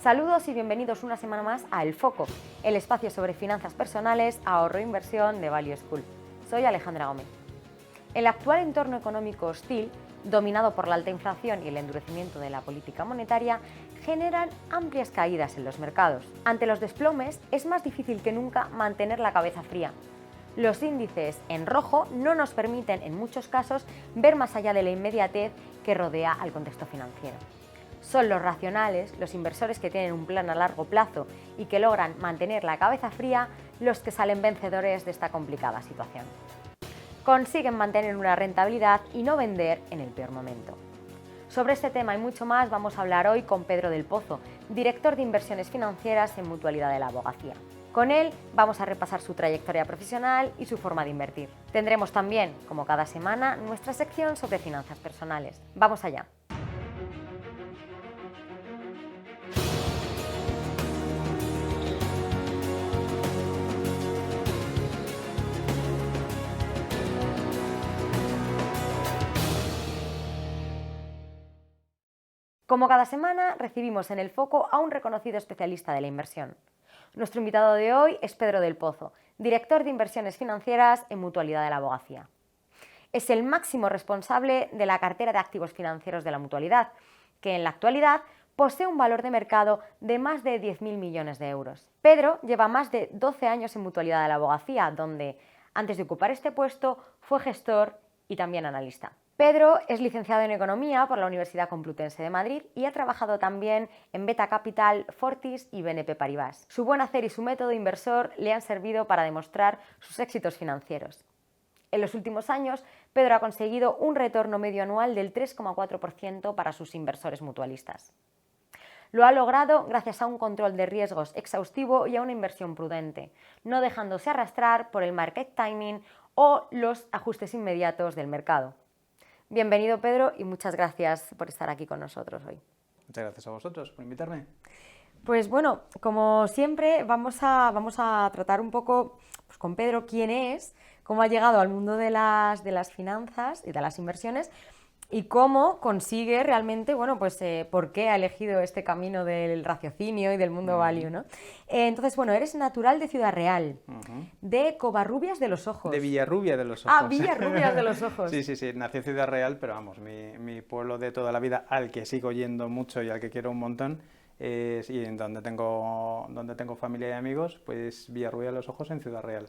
Saludos y bienvenidos una semana más a El Foco, el espacio sobre finanzas personales, ahorro e inversión de Value School. Soy Alejandra Gómez. El actual entorno económico hostil, dominado por la alta inflación y el endurecimiento de la política monetaria, generan amplias caídas en los mercados. Ante los desplomes, es más difícil que nunca mantener la cabeza fría. Los índices en rojo no nos permiten, en muchos casos, ver más allá de la inmediatez que rodea al contexto financiero. Son los racionales, los inversores que tienen un plan a largo plazo y que logran mantener la cabeza fría, los que salen vencedores de esta complicada situación. Consiguen mantener una rentabilidad y no vender en el peor momento. Sobre este tema y mucho más vamos a hablar hoy con Pedro del Pozo, director de inversiones financieras en Mutualidad de la Abogacía. Con él vamos a repasar su trayectoria profesional y su forma de invertir. Tendremos también, como cada semana, nuestra sección sobre finanzas personales. ¡Vamos allá! Como cada semana, recibimos en El Foco a un reconocido especialista de la inversión. Nuestro invitado de hoy es Pedro del Pozo, director de inversiones financieras en Mutualidad de la Abogacía. Es el máximo responsable de la cartera de activos financieros de la Mutualidad, que en la actualidad posee un valor de mercado de más de 10.000 millones de euros. Pedro lleva más de 12 años en Mutualidad de la Abogacía, donde, antes de ocupar este puesto, fue gestor y también analista. Pedro es licenciado en Economía por la Universidad Complutense de Madrid y ha trabajado también en Beta Capital, Fortis y BNP Paribas. Su buen hacer y su método inversor le han servido para demostrar sus éxitos financieros. En los últimos años, Pedro ha conseguido un retorno medio anual del 3,4% para sus inversores mutualistas. Lo ha logrado gracias a un control de riesgos exhaustivo y a una inversión prudente, no dejándose arrastrar por el market timing o los ajustes inmediatos del mercado. Bienvenido, Pedro, y muchas gracias por estar aquí con nosotros hoy. Muchas gracias a vosotros por invitarme. Pues bueno, como siempre, vamos a tratar un poco pues, con Pedro quién es, cómo ha llegado al mundo de las finanzas y de las inversiones y cómo consigue realmente, bueno, pues por qué ha elegido este camino del raciocinio y del mundo value, ¿no? Entonces, bueno, eres natural de Ciudad Real, de Covarrubias de los Ojos. De Villarrubia de los Ojos. Ah, Villarrubias de los Ojos. Sí, nací en Ciudad Real, pero vamos, mi pueblo de toda la vida, al que sigo yendo mucho y al que quiero un montón, y en donde tengo familia y amigos, pues Villarrubia de los Ojos en Ciudad Real.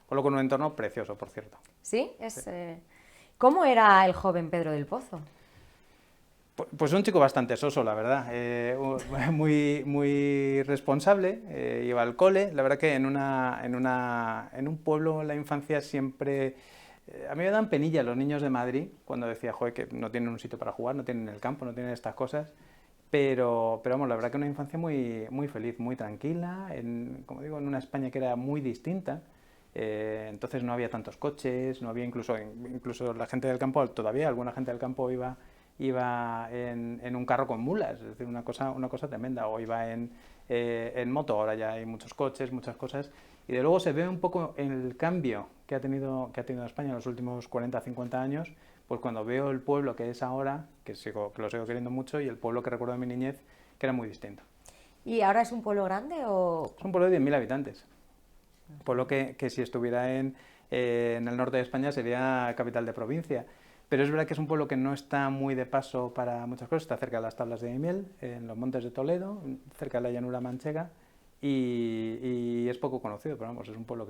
Con un entorno precioso, por cierto. ¿Sí? ¿Cómo era el joven Pedro del Pozo? Pues un chico bastante soso, la verdad, muy responsable, iba al cole. La verdad que en un pueblo en la infancia siempre... a mí me dan penilla los niños de Madrid cuando decía, joder, que no tienen un sitio para jugar, no tienen el campo, no tienen estas cosas, pero vamos, la verdad que una infancia muy feliz, muy tranquila, como digo, en una España que era muy distinta. Entonces no había tantos coches, no había incluso la gente del campo, todavía alguna gente del campo iba en un carro con mulas, es decir, una cosa tremenda, o iba en moto. Ahora ya hay muchos coches, muchas cosas, y de luego se ve un poco el cambio que ha tenido España en los últimos 40, 50 años, pues cuando veo el pueblo que es ahora, que lo sigo queriendo mucho, y el pueblo que recuerdo de mi niñez, que era muy distinto. ¿Y ahora es un pueblo grande o...? Es un pueblo de 10.000 habitantes. Pueblo que si estuviera en el norte de España sería capital de provincia. Pero es verdad que es un pueblo que no está muy de paso para muchas cosas. Está cerca de las Tablas de Daimiel, en los montes de Toledo, cerca de la llanura manchega, y es poco conocido, pero vamos, es un pueblo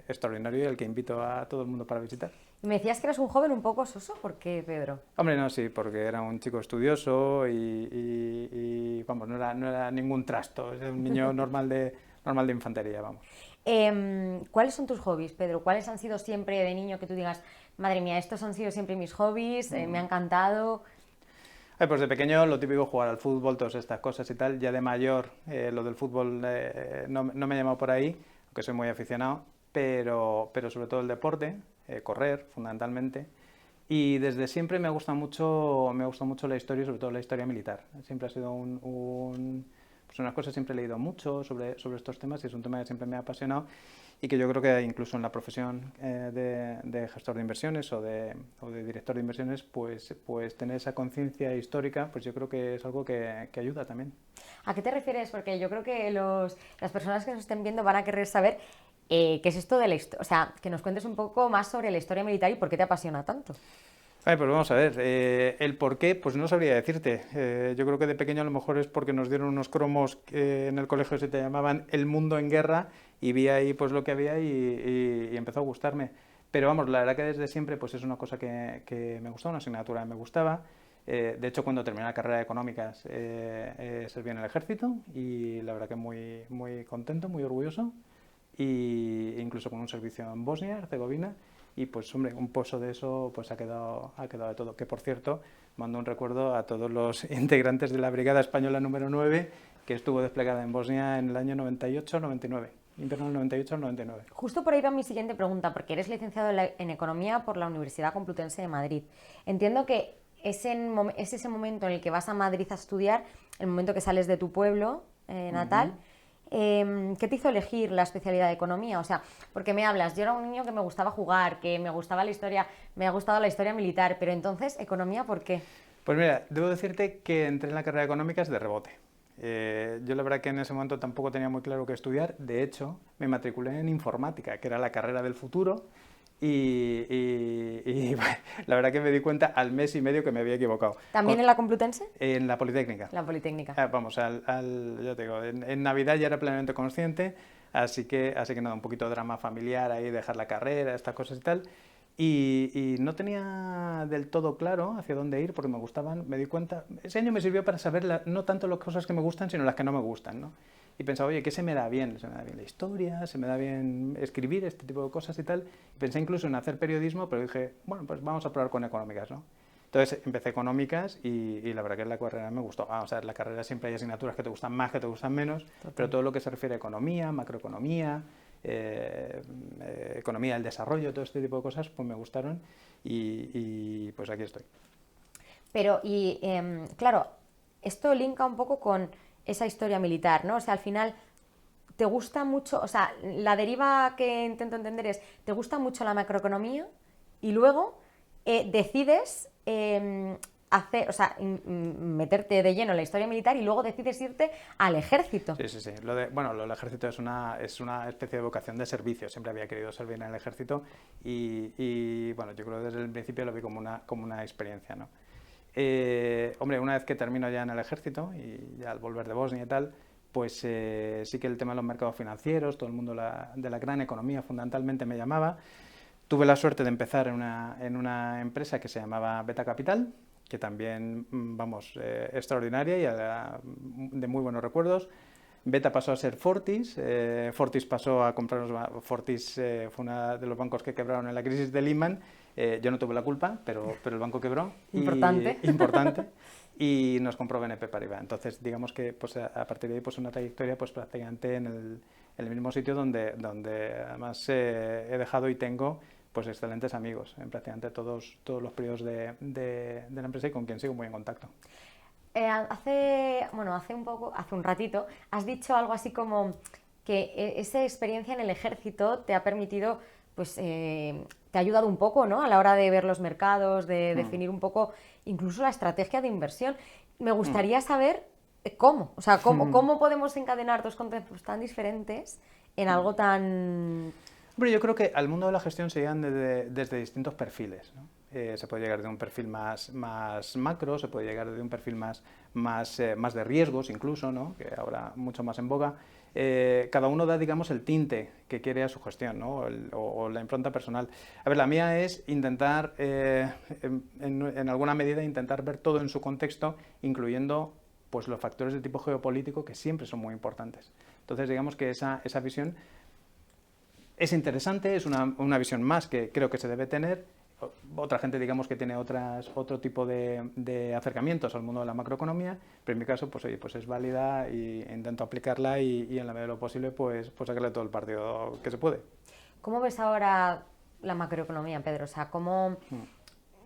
extraordinario y al que invito a todo el mundo para visitar. Y me decías que eras un joven un poco soso, ¿por qué, Pedro? Hombre, no, sí, porque era un chico estudioso y vamos, no era ningún trasto, era un niño normal de infantería, vamos. ¿Cuáles son tus hobbies, Pedro? ¿Cuáles han sido siempre de niño que tú digas, madre mía, estos han sido siempre mis hobbies, me ha encantado? Pues de pequeño lo típico, jugar al fútbol, todas estas cosas y tal. Ya de mayor lo del fútbol no me ha llamado por ahí, aunque soy muy aficionado, pero sobre todo el deporte, correr fundamentalmente. Y desde siempre me gusta mucho la historia, sobre todo la historia militar. Siempre ha sido pues unas cosas, siempre he leído mucho sobre estos temas y es un tema que siempre me ha apasionado. y que yo creo que incluso en la profesión de gestor de inversiones o de director de inversiones, pues tener esa conciencia histórica, pues yo creo que es algo que ayuda también. ¿A qué te refieres? Porque yo creo que las personas que nos estén viendo van a querer saber qué es esto de la historia, o sea, que nos cuentes un poco más sobre la historia militar y por qué te apasiona tanto. Ay, pues vamos a ver, el por qué, pues no sabría decirte. Yo creo que de pequeño a lo mejor es porque nos dieron unos cromos que en el colegio se te llamaban El mundo en guerra y vi ahí pues lo que había y empezó a gustarme. Pero vamos, la verdad que desde siempre pues es una cosa que me gustaba, una asignatura que me gustaba. De hecho, cuando terminé la carrera de económicas serví en el ejército y la verdad que muy, muy contento, muy orgulloso. Y incluso con un servicio en Bosnia, Herzegovina. Y pues hombre, un pozo de eso pues ha quedado de todo. Que por cierto, mando un recuerdo a todos los integrantes de la Brigada Española número 9 que estuvo desplegada en Bosnia en el año 98-99. Invierno del 98 al 99. Justo por ahí va mi siguiente pregunta, porque eres licenciado en Economía por la Universidad Complutense de Madrid. Entiendo que es ese momento en el que vas a Madrid a estudiar, el momento que sales de tu pueblo natal. ¿Qué te hizo elegir la especialidad de Economía? O sea, porque me hablas, yo era un niño que me gustaba jugar, que me gustaba la historia, me ha gustado la historia militar, pero entonces, ¿Economía por qué? Pues mira, debo decirte que entré en la carrera de económicas de rebote. Yo la verdad que en ese momento tampoco tenía muy claro qué estudiar. De hecho, me matriculé en informática, que era la carrera del futuro. Bueno, la verdad que me di cuenta al mes y medio que me había equivocado. ¿También en la Complutense? En la Politécnica. La Politécnica. Vamos, yo te digo, en Navidad ya era plenamente consciente, así que nada, un poquito de drama familiar ahí, dejar la carrera, estas cosas y tal. Y no tenía del todo claro hacia dónde ir porque me gustaban, me di cuenta, ese año me sirvió para saber no tanto las cosas que me gustan, sino las que no me gustan, ¿no? Y pensaba, oye, ¿qué se me da bien? Se me da bien la historia, se me da bien escribir, este tipo de cosas y tal. Y pensé incluso en hacer periodismo, pero dije, bueno, pues vamos a probar con económicas, ¿no? Entonces empecé económicas y la verdad que la carrera me gustó. O sea, en la carrera siempre hay asignaturas que te gustan más, que te gustan menos, pero todo lo que se refiere a economía, macroeconomía, economía del desarrollo, todo este tipo de cosas, pues me gustaron y pues aquí estoy. Pero, claro, esto linka un poco con esa historia militar, ¿no? O sea, al final, ¿te gusta mucho? O sea, la deriva que intento entender es, ¿te gusta mucho la macroeconomía? Y luego decides hacer, o sea, meterte de lleno en la historia militar y luego decides irte al ejército. Sí, sí, sí. Lo del ejército es una especie de vocación de servicio. Siempre había querido servir en el ejército y bueno, yo creo que desde el principio lo vi como una experiencia, ¿no? Hombre, una vez que termino ya en el ejército y ya al volver de Bosnia y tal, pues sí que el tema de los mercados financieros, todo el mundo de la gran economía fundamentalmente me llamaba. Tuve la suerte de empezar en una empresa que se llamaba Beta Capital, que también, vamos, extraordinaria y de muy buenos recuerdos. Beta pasó a ser Fortis, Fortis pasó a comprarnos, Fortis fue uno de los bancos que quebraron en la crisis de Lehman. Yo no tuve la culpa, pero el banco quebró. Importante. Importante. Y nos compró BNP Paribas. Entonces, digamos que pues, a partir de ahí pues una trayectoria pues prácticamente en el mismo sitio donde además he dejado y tengo pues excelentes amigos en prácticamente todos los periodos de la empresa y con quien sigo muy en contacto. Hace un ratito, has dicho algo así como que esa experiencia en el ejército te ha permitido, pues, te ha ayudado un poco, ¿no? A la hora de ver los mercados, de definir un poco incluso la estrategia de inversión. Me gustaría saber cómo, o sea, cómo podemos encadenar dos conceptos tan diferentes en algo tan... Hombre, yo creo que al mundo de la gestión se llegan desde distintos perfiles, ¿no? Se puede llegar de un perfil más macro, se puede llegar de un perfil más de riesgos incluso, ¿no? Que ahora mucho más en boga. Cada uno da, digamos, el tinte que quiere a su gestión, ¿no? o la impronta personal. A ver, la mía es intentar, en alguna medida, intentar ver todo en su contexto, incluyendo pues, los factores de tipo geopolítico que siempre son muy importantes. Entonces, digamos que esa visión es interesante, es una visión más que creo que se debe tener. Otra gente, digamos, que tiene otro tipo de acercamientos al mundo de la macroeconomía, pero en mi caso, pues oye, pues es válida y intento aplicarla y en la medida de lo posible, pues sacarle todo el partido que se puede. ¿Cómo ves ahora la macroeconomía, Pedro? O sea, ¿cómo...?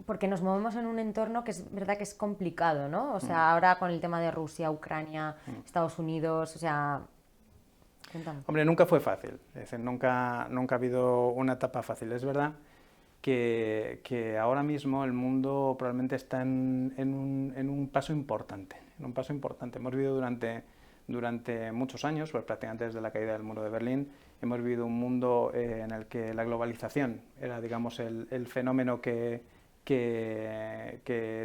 Porque nos movemos en un entorno que es verdad que es complicado, ¿no? O sea, ahora con el tema de Rusia, Ucrania, Estados Unidos, o sea... Cuéntame. Hombre, nunca fue fácil, es decir, nunca ha habido una etapa fácil. Es verdad que ahora mismo el mundo probablemente está en un paso importante, Hemos vivido durante muchos años, pues prácticamente desde la caída del muro de Berlín, hemos vivido un mundo en el que la globalización era, digamos, el fenómeno que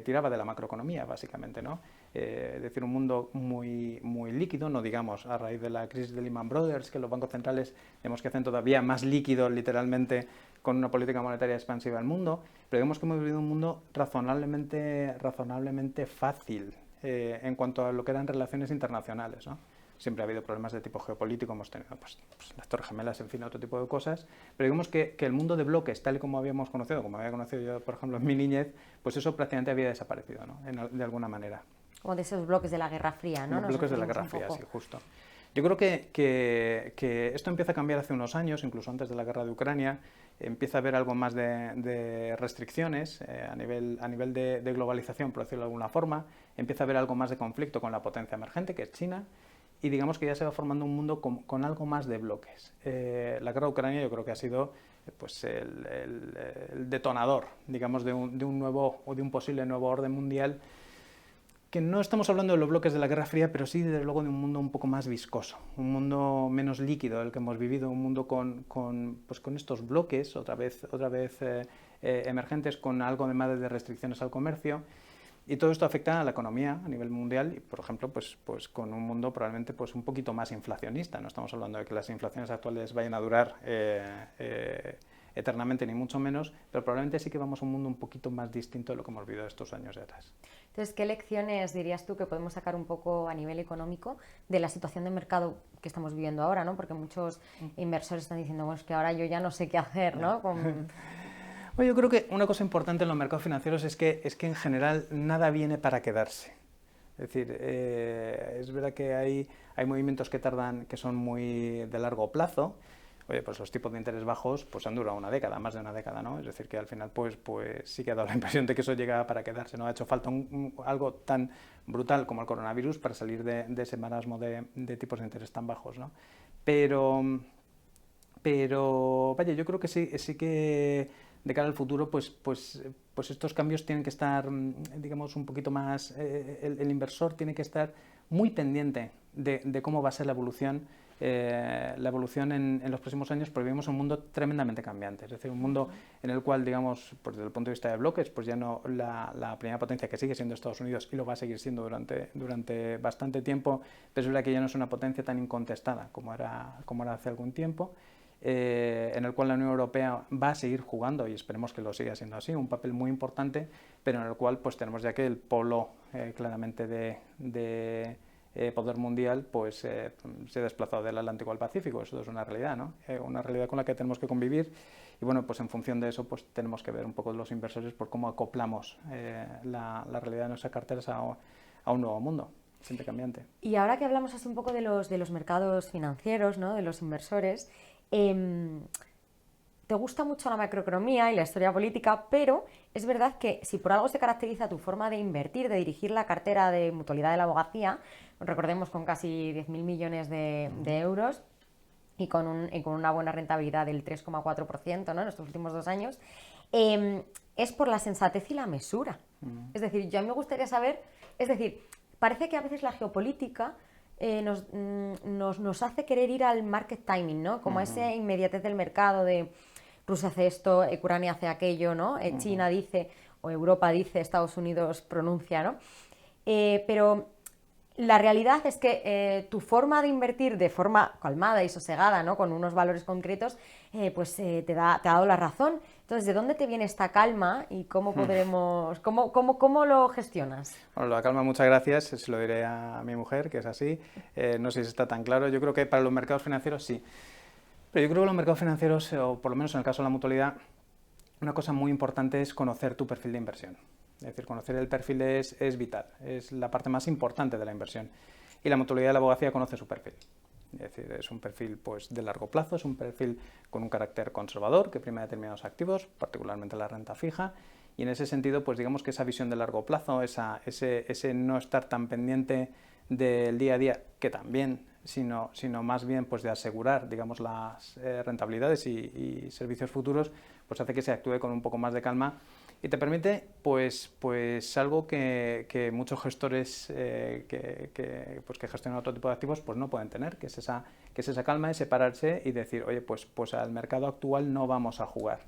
tiraba de la macroeconomía, básicamente, ¿no? Es decir, un mundo muy líquido, no digamos a raíz de la crisis de Lehman Brothers, que los bancos centrales tenemos que hacer todavía más líquido, literalmente, con una política monetaria expansiva al mundo, pero digamos que hemos vivido un mundo razonablemente fácil en cuanto a lo que eran relaciones internacionales, ¿no? Siempre ha habido problemas de tipo geopolítico, hemos tenido pues, las Torres Gemelas, en fin, otro tipo de cosas, pero digamos que el mundo de bloques, tal y como habíamos conocido, como había conocido yo, por ejemplo, en mi niñez, pues eso prácticamente había desaparecido, ¿no? De alguna manera. Como de esos bloques de la Guerra Fría, ¿no? Los bloques de la Guerra Fría, sí, justo. Yo creo que esto empieza a cambiar hace unos años, incluso antes de la guerra de Ucrania, empieza a haber algo más de restricciones a nivel de globalización, por decirlo de alguna forma, empieza a haber algo más de conflicto con la potencia emergente, que es China, y digamos que ya se va formando un mundo con algo más de bloques. La guerra de Ucrania yo creo que ha sido pues, el detonador, digamos, de un nuevo o de un posible nuevo orden mundial, que no estamos hablando de los bloques de la Guerra Fría, pero sí, desde luego, de un mundo un poco más viscoso, un mundo menos líquido del que hemos vivido, un mundo con estos bloques, otra vez emergentes, con algo de más de restricciones al comercio, y todo esto afecta a la economía a nivel mundial, y por ejemplo, pues con un mundo probablemente pues un poquito más inflacionista. No estamos hablando de que las inflaciones actuales vayan a durar eternamente, ni mucho menos, pero probablemente sí que vamos a un mundo un poquito más distinto de lo que hemos vivido estos años de atrás. Entonces, ¿qué lecciones dirías tú que podemos sacar un poco a nivel económico de la situación de mercado que estamos viviendo ahora, ¿no? Porque muchos inversores están diciendo, bueno, es que ahora yo ya no sé qué hacer, ¿no? Bueno, yo creo que una cosa importante en los mercados financieros es que en general nada viene para quedarse. Es decir, es verdad que hay movimientos que son muy de largo plazo. Oye, pues los tipos de interés bajos pues han durado una década, más de una década, ¿no? Es decir, que al final pues sí que ha dado la impresión de que eso llega para quedarse, ¿no? Ha hecho falta algo tan brutal como el coronavirus para salir de ese marasmo de tipos de interés tan bajos, ¿no? Pero vaya, yo creo que sí que de cara al futuro pues estos cambios tienen que estar, digamos, un poquito más, el inversor tiene que estar muy pendiente de cómo va a ser la evolución en los próximos años, porque vivimos un mundo tremendamente cambiante, es decir, un mundo en el cual, digamos, pues desde el punto de vista de bloques, pues ya no la primera potencia, que sigue siendo Estados Unidos y lo va a seguir siendo durante bastante tiempo, pero es verdad que ya no es una potencia tan incontestada como era hace algún tiempo, en el cual la Unión Europea va a seguir jugando, y esperemos que lo siga siendo así, un papel muy importante, pero en el cual pues tenemos ya que el polo claramente de poder mundial pues se ha desplazado del Atlántico al Pacífico. Eso es una realidad, ¿no? Una realidad con la que tenemos que convivir, y bueno, pues en función de eso pues tenemos que ver un poco los inversores por cómo acoplamos la realidad de nuestras carteras a un nuevo mundo siempre cambiante. Y ahora que hablamos así un poco de los mercados financieros, ¿no? De los inversores, te gusta mucho la macroeconomía y la historia política, pero es verdad que si por algo se caracteriza tu forma de invertir, de dirigir la cartera de mutualidad de la abogacía, recordemos con casi 10.000 millones de euros y con una buena rentabilidad del 3,4%, ¿no? En estos últimos 2 años, es por la sensatez y la mesura. Es decir, yo a mí me gustaría saber, es decir, parece que a veces la geopolítica nos hace querer ir al market timing, ¿no? Como esa inmediatez del mercado de Rusia hace esto, Ucrania hace aquello, ¿no? China dice, o Europa dice, Estados Unidos pronuncia, ¿no? Pero la realidad es que tu forma de invertir de forma calmada y sosegada, ¿no? Con unos valores concretos, te ha dado la razón. Entonces, ¿de dónde te viene esta calma y cómo podremos, cómo lo gestionas? Bueno, la calma, muchas gracias, se lo diré a mi mujer, que es así. No sé si está tan claro. Yo creo que para los mercados financieros sí. Pero yo creo que los mercados financieros, o por lo menos en el caso de la mutualidad, una cosa muy importante es conocer tu perfil de inversión. Es decir, conocer el perfil es vital, es la parte más importante de la inversión. Y la mutualidad de la abogacía conoce su perfil. Es decir, es un perfil pues, de largo plazo, es un perfil con un carácter conservador que prima determinados activos, particularmente la renta fija, y en ese sentido, pues digamos que esa visión de largo plazo, ese no estar tan pendiente del día a día, que también sino más bien pues de asegurar, digamos, las rentabilidades y servicios futuros, pues hace que se actúe con un poco más de calma y te permite pues algo que muchos gestores que gestionan otro tipo de activos pues no pueden tener, que es esa calma de separarse y decir, oye, pues al mercado actual no vamos a jugar.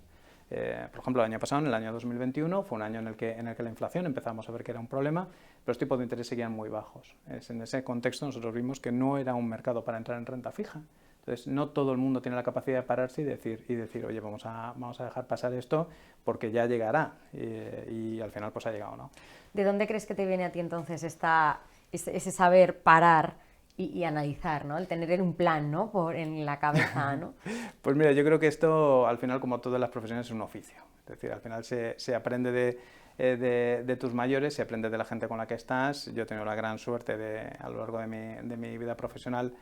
Por ejemplo, el año pasado, en el año 2021, fue un año en el que la inflación empezamos a ver que era un problema, pero los tipos de interés seguían muy bajos. En ese contexto nosotros vimos que no era un mercado para entrar en renta fija. Entonces, no todo el mundo tiene la capacidad de pararse y decir oye, vamos a dejar pasar esto porque ya llegará. Y al final pues ha llegado, ¿no? ¿De dónde crees que te viene a ti entonces ese saber parar y analizar, ¿no? El tener un plan, ¿no? En la cabeza, ¿no? Pues mira, yo creo que esto al final, como todas las profesiones, es un oficio. Es decir, al final se aprende de tus mayores, se aprende de la gente con la que estás. Yo he tenido la gran suerte a lo largo de mi vida profesional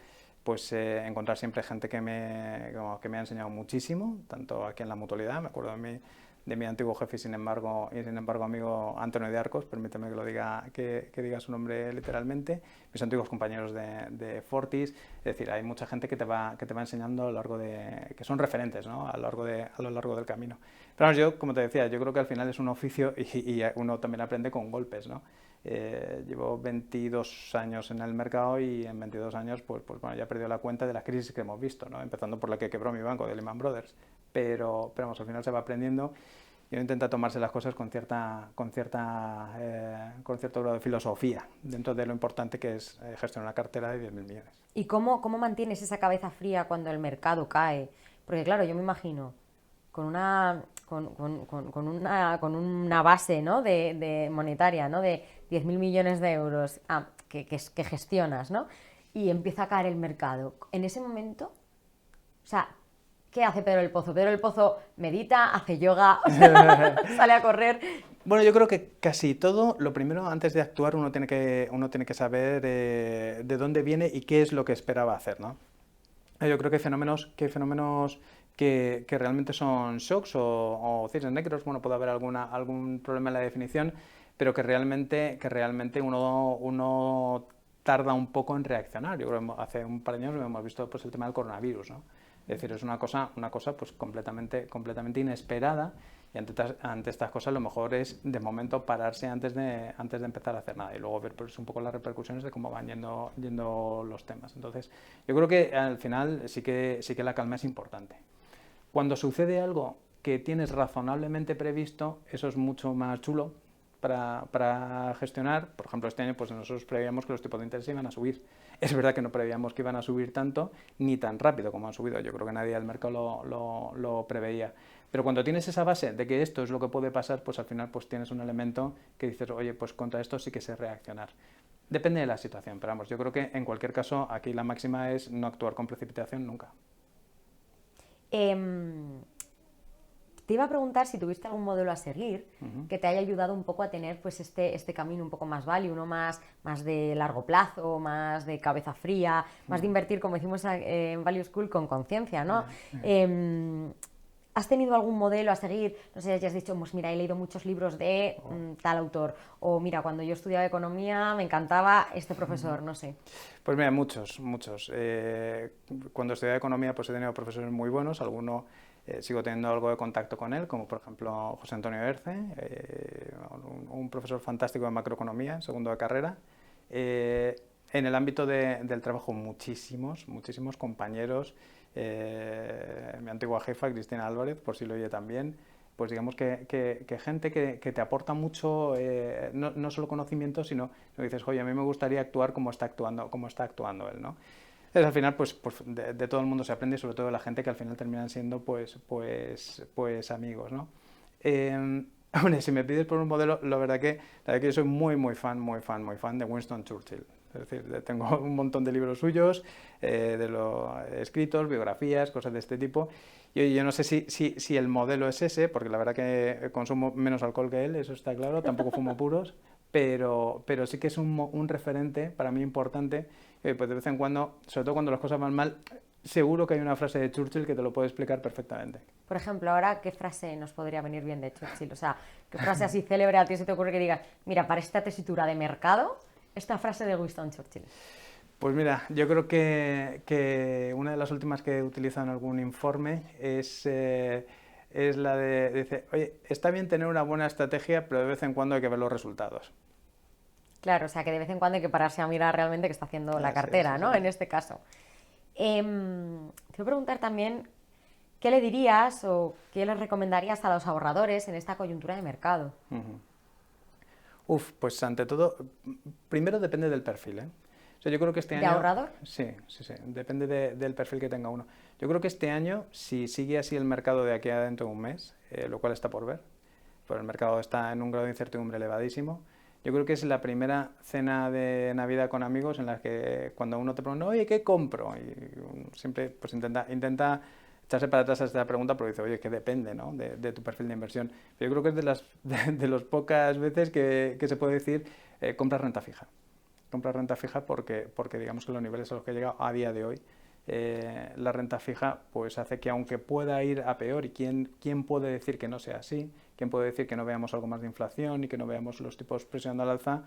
pues encontrar siempre gente que me ha enseñado muchísimo, tanto aquí en la mutualidad, me acuerdo de mi antiguo jefe y sin embargo amigo Antonio de Arcos, permíteme que diga su nombre literalmente, mis antiguos compañeros de Fortis, es decir, hay mucha gente que te va enseñando a lo largo que son referentes, ¿no? a lo largo del camino. Pero vamos, yo, como te decía, yo creo que al final es un oficio y uno también aprende con golpes, ¿no? Llevo 22 años en el mercado y en 22 años pues bueno, ya he perdido la cuenta de las crisis que hemos visto, ¿no? Empezando por la que quebró mi banco, de Lehman Brothers. Pero vamos, al final se va aprendiendo y uno intenta tomarse las cosas con cierto grado de filosofía, dentro de lo importante que es gestionar una cartera de 10.000 millones. ¿Y cómo mantienes esa cabeza fría cuando el mercado cae? Porque claro, yo me imagino con una base, ¿no? de monetaria, ¿no? de 10.000 millones de euros que gestionas, ¿no? Y empieza a caer el mercado. En ese momento, o sea, ¿qué hace Pedro del Pozo? Pedro del Pozo medita, hace yoga, o sea, sale a correr. Bueno, yo creo que casi todo, lo primero, antes de actuar, uno tiene que saber de dónde viene y qué es lo que esperaba hacer, ¿no? Yo creo que hay fenómenos que realmente son shocks o cisnes negros, bueno, puede haber algún problema en la definición, pero que realmente uno tarda un poco en reaccionar. Yo creo que hace un par de años hemos visto pues, el tema del coronavirus, ¿no? Es decir, es una cosa pues, completamente inesperada y ante estas cosas lo mejor es de momento pararse antes de empezar a hacer nada y luego ver pues, un poco las repercusiones de cómo van yendo los temas. Entonces, yo creo que al final sí que la calma es importante. Cuando sucede algo que tienes razonablemente previsto, eso es mucho más chulo para gestionar. Por ejemplo, este año pues nosotros preveíamos que los tipos de interés iban a subir. Es verdad que no preveíamos que iban a subir tanto ni tan rápido como han subido. Yo creo que nadie del mercado lo preveía. Pero cuando tienes esa base de que esto es lo que puede pasar, pues al final pues tienes un elemento que dices, oye, pues contra esto sí que sé reaccionar. Depende de la situación, pero vamos, yo creo que en cualquier caso aquí la máxima es no actuar con precipitación nunca. Te iba a preguntar si tuviste algún modelo a seguir que te haya ayudado un poco a tener pues este camino un poco más value, uno más de largo plazo, más de cabeza fría, más de invertir, como decimos en Value School, con conciencia, ¿no? ¿Has tenido algún modelo a seguir? No sé, ya has dicho, pues mira, he leído muchos libros de tal autor, o mira, cuando yo estudiaba economía me encantaba este profesor, no sé. Pues mira, muchos. Cuando estudiaba economía pues he tenido profesores muy buenos, algunos sigo teniendo algo de contacto con él, como por ejemplo José Antonio Erce, un profesor fantástico de macroeconomía, segundo de carrera. En el ámbito del trabajo muchísimos compañeros, mi antigua jefa Cristina Álvarez, por si lo oye también, pues digamos que gente que te aporta mucho, no solo conocimiento, sino que dices, oye, a mí me gustaría actuar como está actuando él, ¿no? Entonces, al final, pues de todo el mundo se aprende, y sobre todo de la gente que al final terminan siendo pues amigos, ¿no? Hombre, si me pides por un modelo, la verdad que yo soy muy fan de Winston Churchill. Es decir, tengo un montón de libros suyos, de los escritos, biografías, cosas de este tipo. Y yo no sé si el modelo es ese, porque la verdad que consumo menos alcohol que él, eso está claro, tampoco fumo puros, pero sí que es un referente para mí importante. Pues de vez en cuando, sobre todo cuando las cosas van mal, seguro que hay una frase de Churchill que te lo puede explicar perfectamente. Por ejemplo, ahora, ¿qué frase nos podría venir bien de Churchill? O sea, ¿qué frase así célebre a ti se te ocurre que digas, mira, para esta tesitura de mercado, esta frase de Winston Churchill? Pues mira, yo creo que una de las últimas que he utilizado en algún informe es la dice, oye, está bien tener una buena estrategia, pero de vez en cuando hay que ver los resultados. Claro, o sea que de vez en cuando hay que pararse a mirar realmente qué está haciendo la Así es, cartera, así ¿no? En es. este caso. Te voy a preguntar también, ¿qué le dirías o qué les recomendarías a los ahorradores en esta coyuntura de mercado? Ujú. Uf, pues ante todo, primero depende del perfil, ¿eh? O sea, yo creo que este ¿De año, ahorrador? sí, sí, sí, depende del perfil que tenga uno. Yo creo que este año, si sigue así el mercado de aquí a dentro de un mes, lo cual está por ver, pues el mercado está en un grado de incertidumbre elevadísimo, yo creo que es la primera cena de Navidad con amigos en la que cuando uno te pregunta, oye, ¿qué compro? Y uno siempre pues intenta echarse para atrás a esta pregunta, pero dice, oye, que depende, ¿no? de tu perfil de inversión. Pero yo creo que es de las pocas veces que se puede decir compra renta fija. Compra renta fija porque digamos que los niveles a los que he llegado a día de hoy, la renta fija pues hace que aunque pueda ir a peor, y quién puede decir que no sea así, quién puede decir que no veamos algo más de inflación y que no veamos los tipos presionando al alza,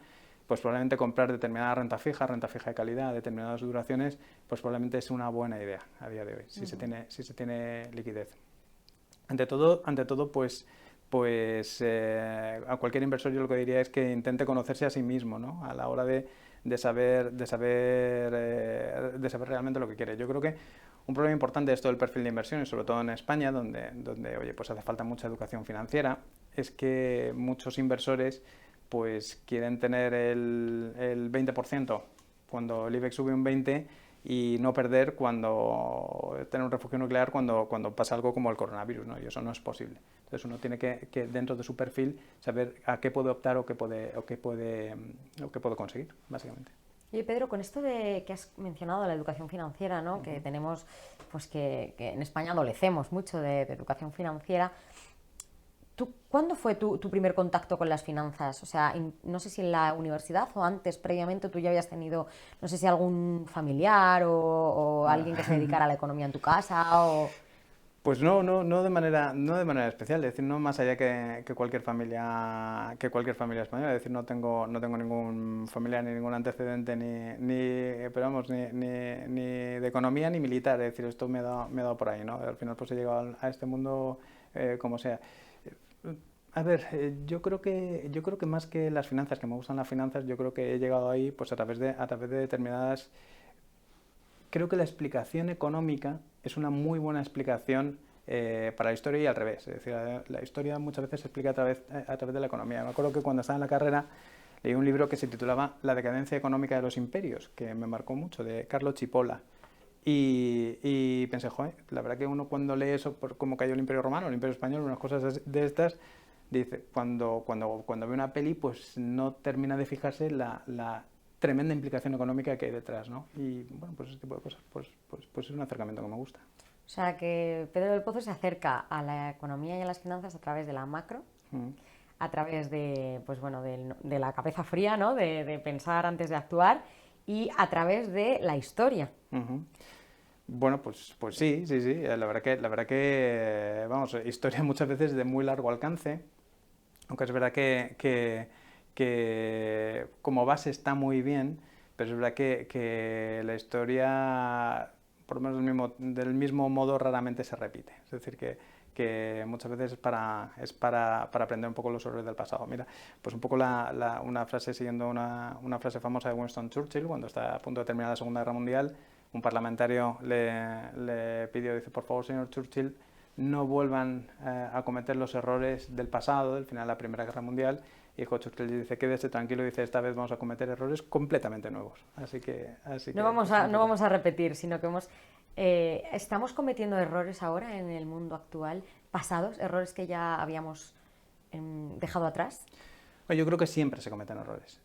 pues probablemente comprar determinada renta fija de calidad, determinadas duraciones, pues probablemente es una buena idea a día de hoy, si se tiene liquidez. Ante todo a cualquier inversor yo lo que diría es que intente conocerse a sí mismo, ¿no? A la hora de saber realmente lo que quiere. Yo creo que un problema importante de esto del perfil de inversión, y sobre todo en España, donde oye, pues hace falta mucha educación financiera, es que muchos inversores pues quieren tener el 20% cuando el IBEX sube un 20% y no perder tener un refugio nuclear cuando pasa algo como el coronavirus, ¿no? Y eso no es posible. Entonces uno tiene que dentro de su perfil saber a qué puede optar o qué puede conseguir, básicamente. Oye, Pedro, con esto de que has mencionado la educación financiera, ¿no? Que tenemos, pues que en España adolecemos mucho de educación financiera. ¿Cuándo fue tu primer contacto con las finanzas? O sea, no sé si en la universidad o antes, previamente, tú ya habías tenido, no sé si algún familiar o alguien que se dedicara a la economía en tu casa o... Pues no no de manera especial, es decir, no más allá que cualquier familia española, es decir, no tengo ningún familiar ni ningún antecedente pero vamos, ni de economía ni militar, es decir, esto me ha dado por ahí, ¿no? Al final pues he llegado a este mundo como sea. A ver, yo creo que más que las finanzas, que me gustan las finanzas, yo creo que he llegado ahí pues a través de determinadas. Creo que la explicación económica es una muy buena explicación para la historia y al revés. Es decir, la historia muchas veces se explica a través de la economía. Me acuerdo que cuando estaba en la carrera leí un libro que se titulaba La decadencia económica de los imperios, que me marcó mucho, de Carlo Cipolla. Y pensé, joder, la verdad que uno cuando lee eso, por cómo cayó el Imperio Romano, el Imperio Español, unas cosas de estas, dice, cuando ve una peli, pues no termina de fijarse la tremenda implicación económica que hay detrás, ¿no? Y bueno, pues ese tipo de cosas, pues es un acercamiento que me gusta. O sea, que Pedro del Pozo se acerca a la economía y a las finanzas a través de la macro, Mm. a través de, pues bueno, de la cabeza fría, ¿no? De pensar antes de actuar y a través de la historia. Ujú. Bueno, pues sí, sí, sí. La verdad que, vamos, historia muchas veces de muy largo alcance, aunque es verdad que como base está muy bien, pero es verdad que la historia, por lo menos del mismo modo, raramente se repite. Es decir, que muchas veces es para aprender un poco los errores del pasado. Mira, pues un poco una frase siguiendo una frase famosa de Winston Churchill, cuando está a punto de terminar la Segunda Guerra Mundial, un parlamentario le pidió, dice, por favor, señor Churchill, no vuelvan a cometer los errores del pasado, del final de la Primera Guerra Mundial. Y dijo Churchill, dice, quédese tranquilo, dice, esta vez vamos a cometer errores completamente nuevos. Pues, No vamos a repetir, sino que estamos cometiendo errores ahora en el mundo actual, pasados, errores que ya habíamos dejado atrás. Yo creo que siempre se cometen errores,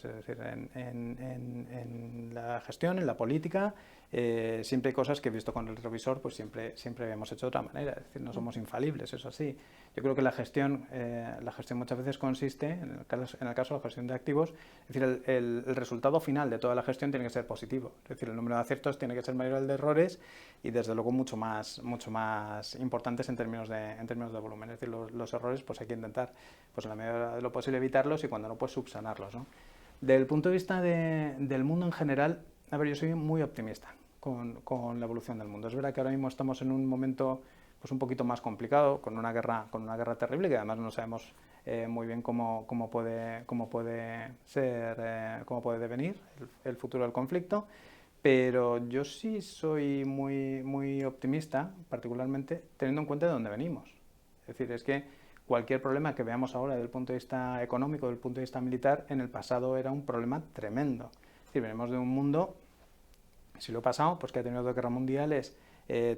es decir, en la gestión, en la política, siempre hay cosas que visto con el retrovisor, pues siempre hemos hecho de otra manera, es decir, no somos infalibles, eso así. Yo creo que la gestión muchas veces consiste, en el caso de la gestión de activos, es decir, el resultado final de toda la gestión tiene que ser positivo, es decir, el número de aciertos tiene que ser mayor al de errores y desde luego mucho más importantes en términos de volumen, es decir, los errores pues hay que intentar pues en la medida de lo posible evitarlos y cuando no pues subsanarlos, ¿no? Desde el punto de vista del mundo en general, a ver, yo soy muy optimista con la evolución del mundo. Es verdad que ahora mismo estamos en un momento pues un poquito más complicado, con una guerra terrible, que además no sabemos muy bien cómo puede devenir el futuro del conflicto, pero yo sí soy muy optimista, particularmente teniendo en cuenta de dónde venimos. Es decir, es que cualquier problema que veamos ahora desde el punto de vista económico, desde el punto de vista militar, en el pasado era un problema tremendo. Es decir, venimos de un mundo, si lo he pasado, pues que ha tenido dos guerras mundiales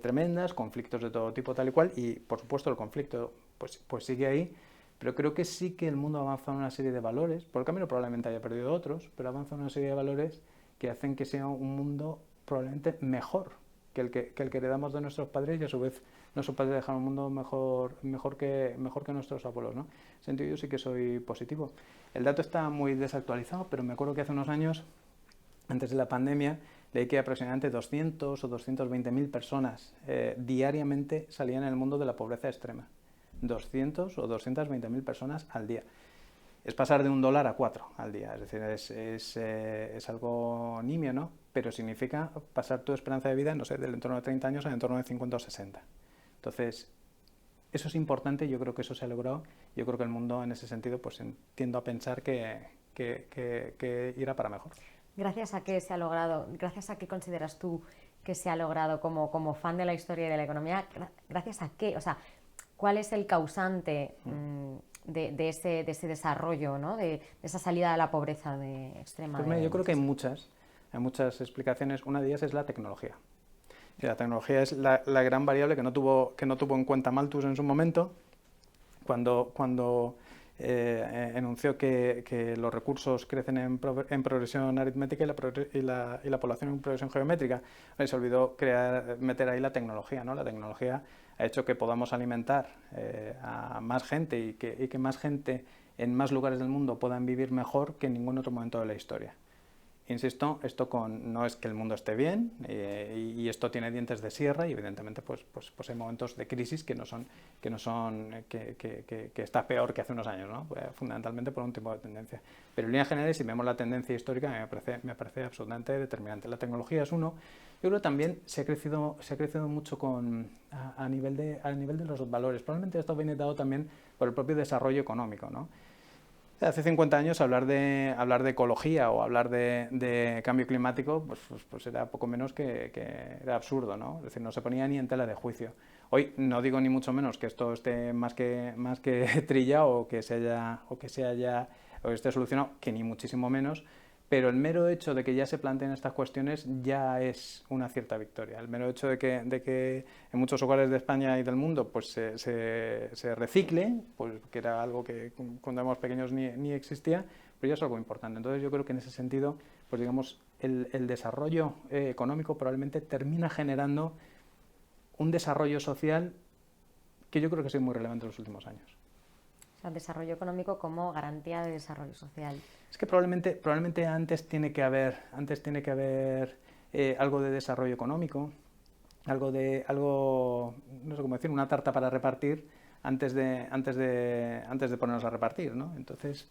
tremendas, conflictos de todo tipo, tal y cual, y por supuesto el conflicto pues sigue ahí, pero creo que sí que el mundo ha avanzado en una serie de valores, por el camino probablemente haya perdido otros, pero ha avanzado en una serie de valores que hacen que sea un mundo probablemente mejor que el que heredamos de nuestros padres, y a su vez nuestros padres dejaron un mundo mejor que nuestros abuelos, ¿no? En ese sentido yo sí que soy positivo. El dato está muy desactualizado, pero me acuerdo que hace unos años, antes de la pandemia, leí que aproximadamente 200 o 220.000 personas diariamente salían en el mundo de la pobreza extrema. 200 o 220.000 personas al día. Es pasar de $1 a 4 al día, es decir, es algo nimio, ¿no? Pero significa pasar tu esperanza de vida, no sé, del entorno de 30 años al entorno de 50 o 60. Entonces, eso es importante, yo creo que eso se ha logrado. Yo creo que el mundo en ese sentido, pues tiendo a pensar que irá para mejor. ¿Gracias a qué se ha logrado? ¿Gracias a qué consideras tú que se ha logrado como fan de la historia y de la economía? ¿Gracias a qué? O sea, ¿cuál es el causante de ese desarrollo, ¿no? de esa salida de la pobreza extrema? Pues mira, yo creo que hay muchas explicaciones. Una de ellas es la tecnología. La tecnología es la gran variable que no tuvo en cuenta Malthus en su momento, cuando enunció que los recursos crecen en progresión aritmética y la población en progresión geométrica. Se olvidó meter ahí la tecnología, ¿no? La tecnología ha hecho que podamos alimentar a más gente y que más gente en más lugares del mundo puedan vivir mejor que en ningún otro momento de la historia. Insisto, esto no es que el mundo esté bien y esto tiene dientes de sierra, y evidentemente pues hay momentos de crisis que está peor que hace unos años, ¿no? Fundamentalmente por un tipo de tendencia. Pero en líneas generales, si vemos la tendencia histórica, me parece absolutamente determinante. La tecnología es uno. Yo creo que también se ha crecido mucho a nivel de los valores. Probablemente esto viene dado también por el propio desarrollo económico, ¿no? Hace 50 años hablar de ecología o hablar de cambio climático pues era poco menos que era absurdo, ¿no? Es decir, no se ponía ni en tela de juicio. Hoy no digo ni mucho menos que esto esté más que trillado o que esté solucionado, que ni muchísimo menos, pero el mero hecho de que ya se planteen estas cuestiones ya es una cierta victoria. El mero hecho de que en muchos hogares de España y del mundo pues se recicle, pues que era algo que cuando éramos pequeños ni existía, pero ya es algo importante. Entonces yo creo que en ese sentido, pues digamos, el desarrollo económico probablemente termina generando un desarrollo social que yo creo que ha sido muy relevante en los últimos años. O sea, el desarrollo económico como garantía de desarrollo social. Es que probablemente antes tiene que haber algo de desarrollo económico, algo, no sé cómo decir, una tarta para repartir antes de ponernos a repartir, ¿no? Entonces,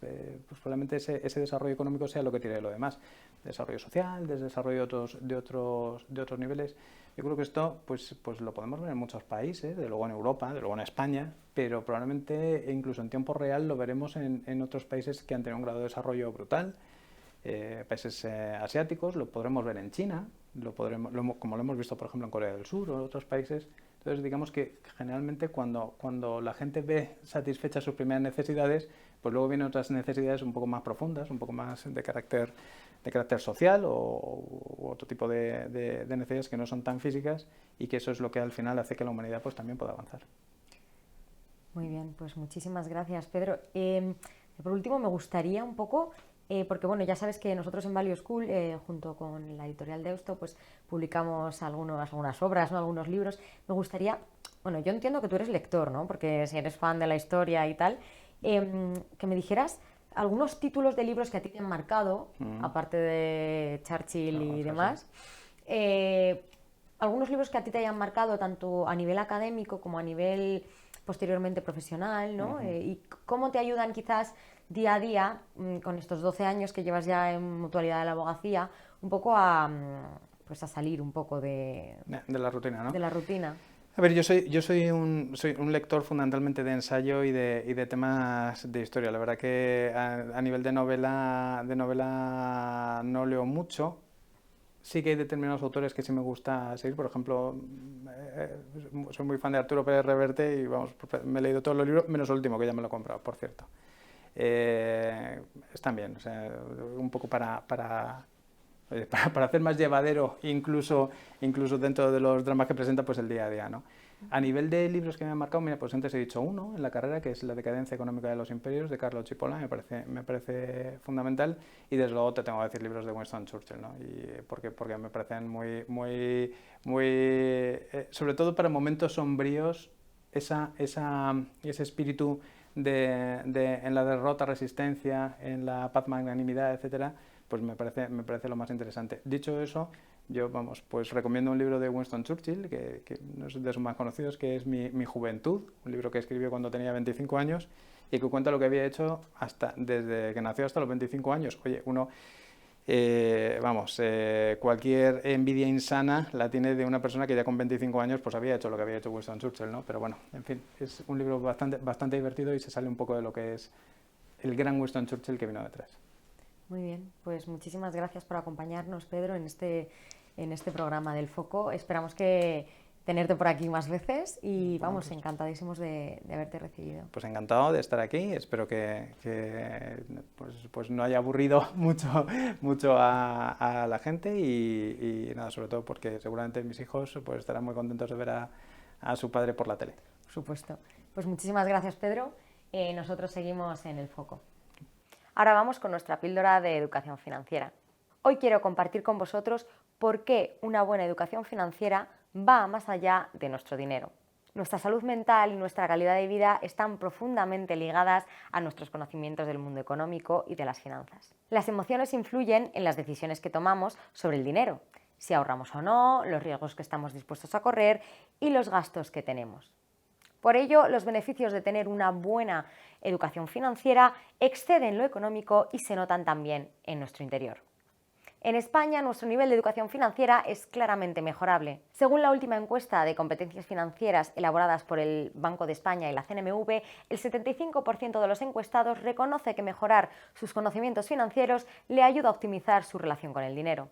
pues probablemente ese desarrollo económico sea lo que tire de lo demás. Desarrollo social, desarrollo de otros niveles. Yo creo que esto pues lo podemos ver en muchos países, de luego en Europa, de luego en España, pero probablemente incluso en tiempo real lo veremos en otros países que han tenido un grado de desarrollo brutal. Países asiáticos, lo podremos ver en China, como lo hemos visto por ejemplo en Corea del Sur o en otros países. Entonces digamos que generalmente cuando la gente ve satisfechas sus primeras necesidades, pues luego vienen otras necesidades un poco más profundas, un poco más de carácter social o otro tipo de necesidades que no son tan físicas, y que eso es lo que al final hace que la humanidad pues también pueda avanzar. Muy bien, pues muchísimas gracias, Pedro. Por último, me gustaría un poco, porque bueno, ya sabes que nosotros en Value School, junto con la editorial Deusto, pues publicamos algunas obras, ¿no? Algunos libros. Me gustaría, bueno, yo entiendo que tú eres lector, ¿no? Porque si eres fan de la historia y tal, que me dijeras algunos títulos de libros que a ti te han marcado, aparte de Churchill y demás. Algunos libros que a ti te hayan marcado tanto a nivel académico como a nivel posteriormente profesional, ¿no? Y cómo te ayudan quizás día a día, con estos 12 años que llevas ya en Mutualidad de la Abogacía, un poco a, pues a salir un poco de la rutina, ¿no? de la rutina? A ver, soy un lector fundamentalmente de ensayo y de temas de historia. La verdad que a nivel de novela no leo mucho. Sí que hay determinados autores que sí me gusta seguir. Por ejemplo, soy muy fan de Arturo Pérez Reverte y vamos, me he leído todos los libros, menos el último, que ya me lo he comprado, por cierto. Están bien, o sea, un poco para hacer más llevadero, incluso dentro de los dramas que presenta, pues el día a día, ¿no? A nivel de libros que me han marcado, mira, pues antes he dicho uno en la carrera, que es La decadencia económica de los imperios, de Carlo Cipolla, me parece fundamental, y desde luego te tengo que decir libros de Winston Churchill, ¿no? Y porque me parecen muy, sobre todo para momentos sombríos, ese espíritu en la derrota, resistencia, en la paz, magnanimidad, etcétera, pues me parece lo más interesante. Dicho eso, yo, vamos, pues recomiendo un libro de Winston Churchill, que no es de sus más conocidos, que es Mi juventud, un libro que escribió cuando tenía 25 años y que cuenta lo que había hecho desde que nació hasta los 25 años. Oye, cualquier envidia insana la tiene de una persona que ya con 25 años pues había hecho lo que había hecho Winston Churchill, ¿no? Pero bueno, en fin, es un libro bastante divertido y se sale un poco de lo que es el gran Winston Churchill que vino detrás. Muy bien, pues muchísimas gracias por acompañarnos, Pedro, en este programa del Foco. Esperamos que tenerte por aquí más veces y vamos, encantadísimos de haberte recibido. Pues encantado de estar aquí, espero que pues no haya aburrido mucho a la gente y nada, sobre todo porque seguramente mis hijos pues estarán muy contentos de ver a su padre por la tele. Por supuesto. Pues muchísimas gracias, Pedro. Nosotros seguimos en el Foco. Ahora vamos con nuestra píldora de educación financiera. Hoy quiero compartir con vosotros por qué una buena educación financiera va más allá de nuestro dinero. Nuestra salud mental y nuestra calidad de vida están profundamente ligadas a nuestros conocimientos del mundo económico y de las finanzas. Las emociones influyen en las decisiones que tomamos sobre el dinero, si ahorramos o no, los riesgos que estamos dispuestos a correr y los gastos que tenemos. Por ello, los beneficios de tener una buena educación financiera exceden lo económico y se notan también en nuestro interior. En España, nuestro nivel de educación financiera es claramente mejorable. Según la última encuesta de competencias financieras elaboradas por el Banco de España y la CNMV, el 75% de los encuestados reconoce que mejorar sus conocimientos financieros le ayuda a optimizar su relación con el dinero.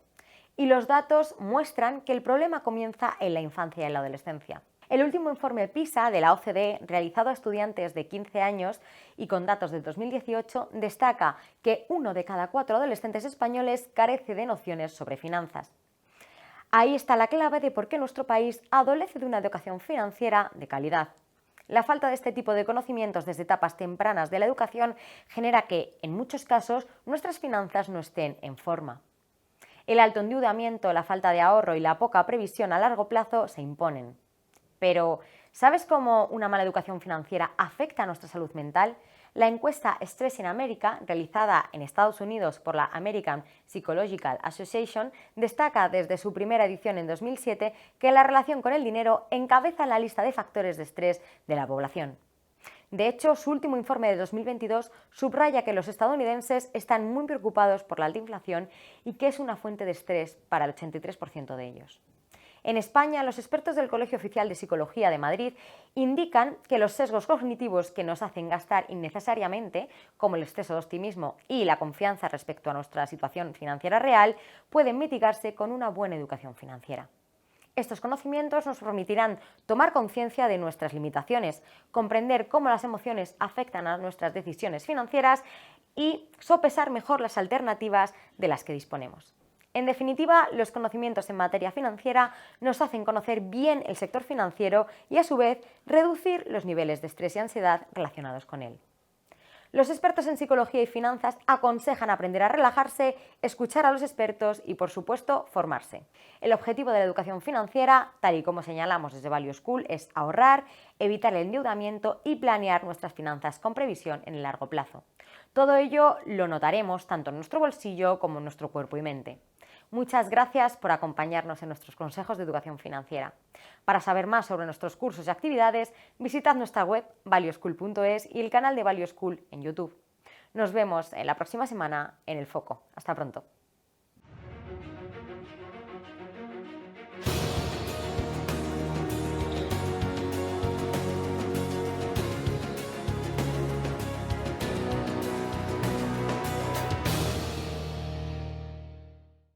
Y los datos muestran que el problema comienza en la infancia y en la adolescencia. El último informe PISA de la OCDE, realizado a estudiantes de 15 años y con datos del 2018, destaca que 1 de cada 4 adolescentes españoles carece de nociones sobre finanzas. Ahí está la clave de por qué nuestro país adolece de una educación financiera de calidad. La falta de este tipo de conocimientos desde etapas tempranas de la educación genera que, en muchos casos, nuestras finanzas no estén en forma. El alto endeudamiento, la falta de ahorro y la poca previsión a largo plazo se imponen. Pero, ¿sabes cómo una mala educación financiera afecta a nuestra salud mental? La encuesta Stress in America, realizada en Estados Unidos por la American Psychological Association, destaca desde su primera edición en 2007 que la relación con el dinero encabeza la lista de factores de estrés de la población. De hecho, su último informe de 2022 subraya que los estadounidenses están muy preocupados por la alta inflación y que es una fuente de estrés para el 83% de ellos. En España, los expertos del Colegio Oficial de Psicología de Madrid indican que los sesgos cognitivos que nos hacen gastar innecesariamente, como el exceso de optimismo y la confianza respecto a nuestra situación financiera real, pueden mitigarse con una buena educación financiera. Estos conocimientos nos permitirán tomar conciencia de nuestras limitaciones, comprender cómo las emociones afectan a nuestras decisiones financieras y sopesar mejor las alternativas de las que disponemos. En definitiva, los conocimientos en materia financiera nos hacen conocer bien el sector financiero y, a su vez, reducir los niveles de estrés y ansiedad relacionados con él. Los expertos en psicología y finanzas aconsejan aprender a relajarse, escuchar a los expertos y, por supuesto, formarse. El objetivo de la educación financiera, tal y como señalamos desde Value School, es ahorrar, evitar el endeudamiento y planear nuestras finanzas con previsión en el largo plazo. Todo ello lo notaremos tanto en nuestro bolsillo como en nuestro cuerpo y mente. Muchas gracias por acompañarnos en nuestros consejos de educación financiera. Para saber más sobre nuestros cursos y actividades, visitad nuestra web valueschool.es y el canal de Value School en YouTube. Nos vemos la próxima semana en El Foco. Hasta pronto.